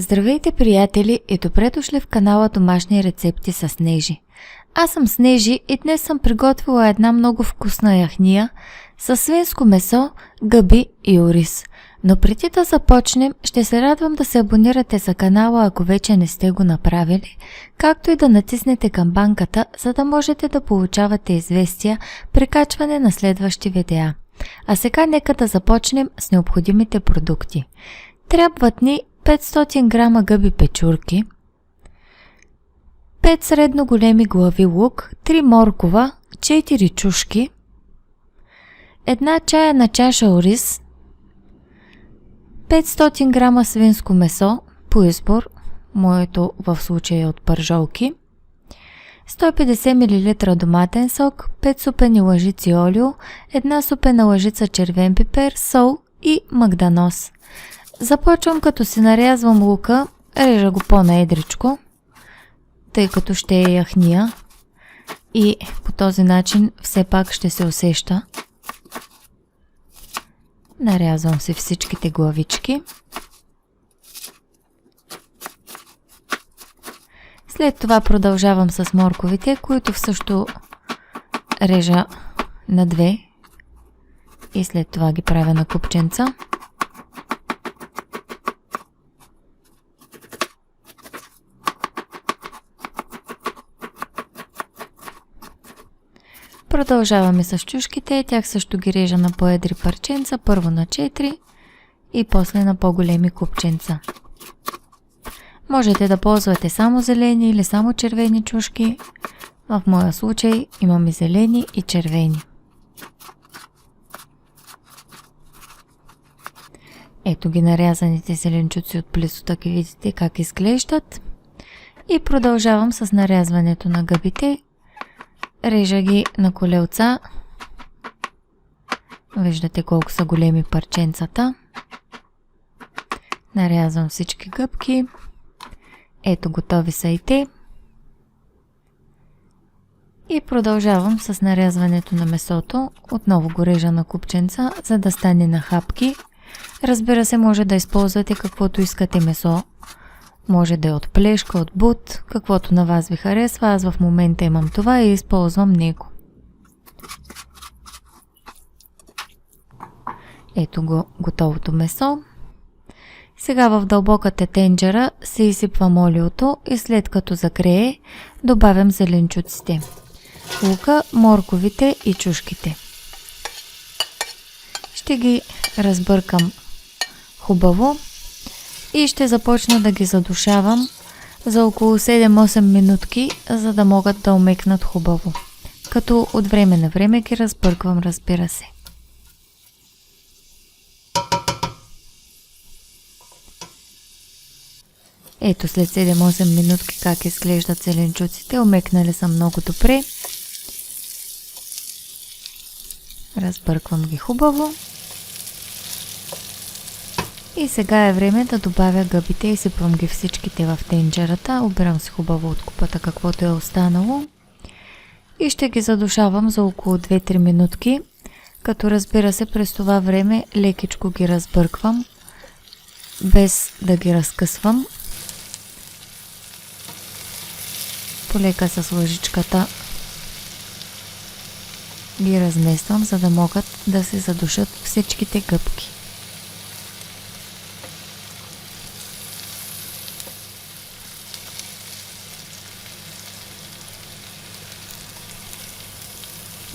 Здравейте, приятели, и добре дошли в канала Домашни рецепти с Снежи. Аз съм Снежи и днес съм приготвила една много вкусна яхния с свинско месо, гъби и ориз. Но преди да започнем, ще се радвам да се абонирате за канала, ако вече не сте го направили, както и да натиснете камбанката, за да можете да получавате известия при качване на следващи видеа. А сега нека да започнем с необходимите продукти. Трябват ни 500 грама гъби печурки, 5 средно големи глави лук, 3 моркова, 4 чушки, 1 чайна чаша ориз, 500 грама свинско месо по избор, моето в случая е от пържолки, 150 мл доматен сок, 5 супени лъжици олио, 1 супена лъжица червен пипер, сол и магданоз. Започвам като си нарязвам лука, режа го по-наедричко, тъй като ще е яхния и по този начин все пак ще се усеща. Нарязвам си всичките главички. След това продължавам с морковите, които също режа на две и след това ги правя на купченца. Продължаваме с чушките, тях също ги режа на по-едри парченца, първо на 4 и после на по-големи купченца. Можете да ползвате само зелени или само червени чушки. В моя случай имам и зелени и червени. Ето ги нарязаните зеленчуци от близо, така видите как изглеждат. И продължавам с нарязването на гъбите. Режа ги на колелца. Виждате колко са големи парченцата. Нарязвам всички гъбки. Ето, готови са и те. И продължавам с нарязването на месото. Отново го режа на купченца, за да стане на хапки. Разбира се, може да използвате каквото искате месо. Може да е от плешка, от бут, каквото на вас ви харесва. Аз в момента имам това и използвам него. Ето го готовото месо. Сега в дълбоката тенджера се изсипвам олиото и след като загрее, добавям зеленчуците. Лука, морковите и чушките. Ще ги разбъркам хубаво и ще започна да ги задушавам за около 7-8 минутки, за да могат да омекнат хубаво. Като от време на време ги разбърквам, разбира се. Ето след 7-8 минутки как изглеждат зеленчуците. Омекнали са много добре. Разбърквам ги хубаво. И сега е време да добавя гъбите и сипвам ги всичките в тенджерата. Обирам си хубаво от купата каквото е останало. И ще ги задушавам за около 2-3 минутки. Като разбира се, през това време лекичко ги разбърквам, без да ги разкъсвам. Полека с лъжичката ги размествам, за да могат да се задушат всичките гъбки.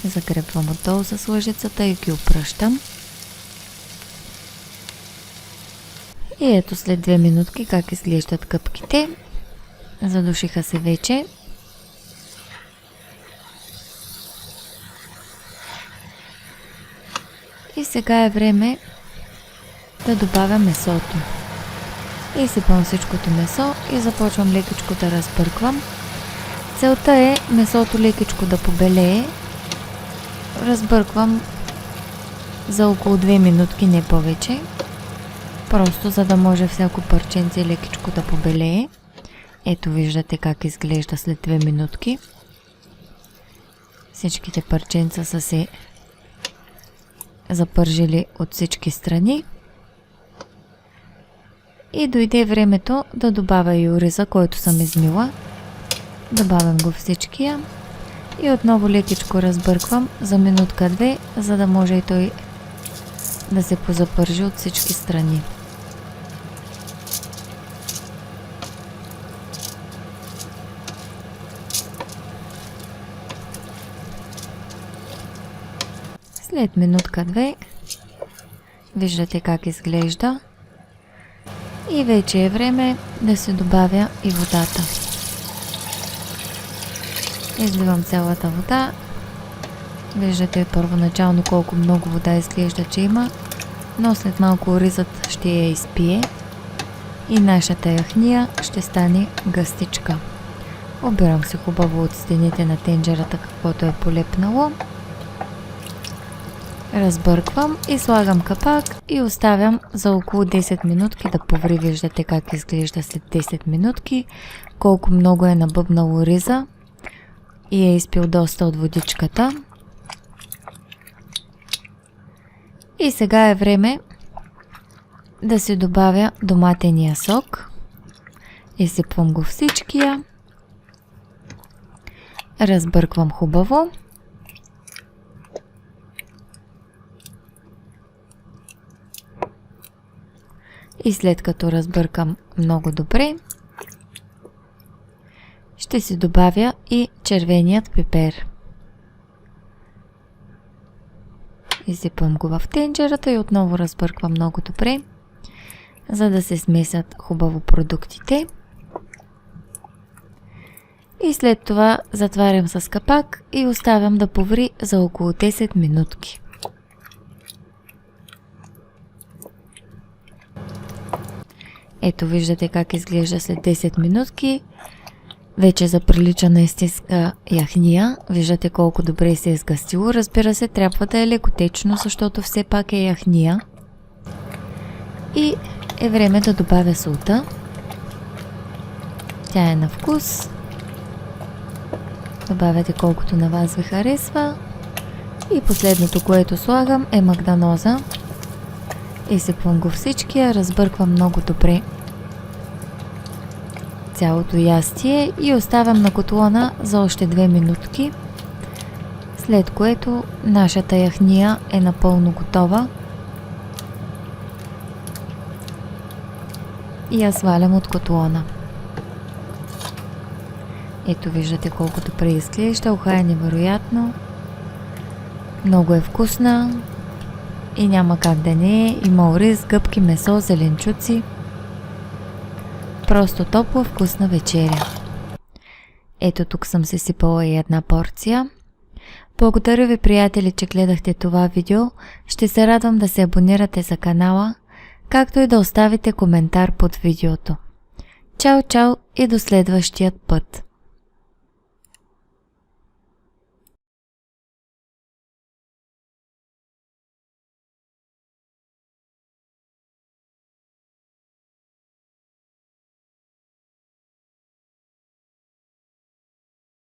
Закрепвам отдолу с лъжицата и ги опръщам. И ето след 2 минутки как изглеждат гъбките. Задушиха се вече. И сега е време да добавя месото. Изсипвам всичкото месо и започвам лекичко да разбърквам. Целта е месото лекичко да побелее. Разбърквам за около 2 минутки, не повече. Просто за да може всяко парченце лекичко да побелее. Ето виждате как изглежда след 2 минутки. Всичките парченца са се запържили от всички страни. И дойде времето да добавя и ориза, който съм измила. Добавям го всичкия и отново лекичко разбърквам за минутка-две, за да може и той да се позапържи от всички страни. След минутка-две виждате как изглежда и вече е време да се добавя и водата. Изливам цялата вода. Виждате първоначално колко много вода изглежда, че има, но след малко оризът ще я изпие и нашата яхния ще стане гъстичка. Обирам се хубаво от стените на тенджерата, каквото е полепнало. Разбърквам и слагам капак и оставям за около 10 минутки да поври. Виждате как изглежда след 10 минутки, колко много е набъбнало ориза и е изпил доста от водичката. И сега е време да се добавя доматения сок. Изсипвам го всичкия. Разбърквам хубаво. И след като разбъркам много добре, ще си добавя и червеният пипер. Изсипвам го в тенджерата и отново разбърквам много добре, за да се смесят хубаво продуктите. И след това затварям с капак и оставям да поври за около 10 минутки. Ето виждате как изглежда след 10 минутки. Вече заприлича на истинска яхния. Виждате колко добре се е сгъстило. Разбира се, трябва да е лекотечно, защото все пак е яхния. И е време да добавя солта. Тя е на вкус. Добавяте колкото на вас ви харесва. И последното, което слагам, е магданоза. Изсипвам го всичкия, разбърквам много добре цялото ястие и оставям на котлона за още 2 минутки, след което нашата яхния е напълно готова и я свалям от котлона. Ето виждате колко добре изглежда, уха е невероятно, много е вкусна и няма как да не е. Има ориз, гъбки, месо, зеленчуци. Просто топла, вкусна вечеря. Ето тук съм се сипала и една порция. Благодаря ви, приятели, че гледахте това видео. Ще се радвам да се абонирате за канала, както и да оставите коментар под видеото. Чао, чао и до следващият път!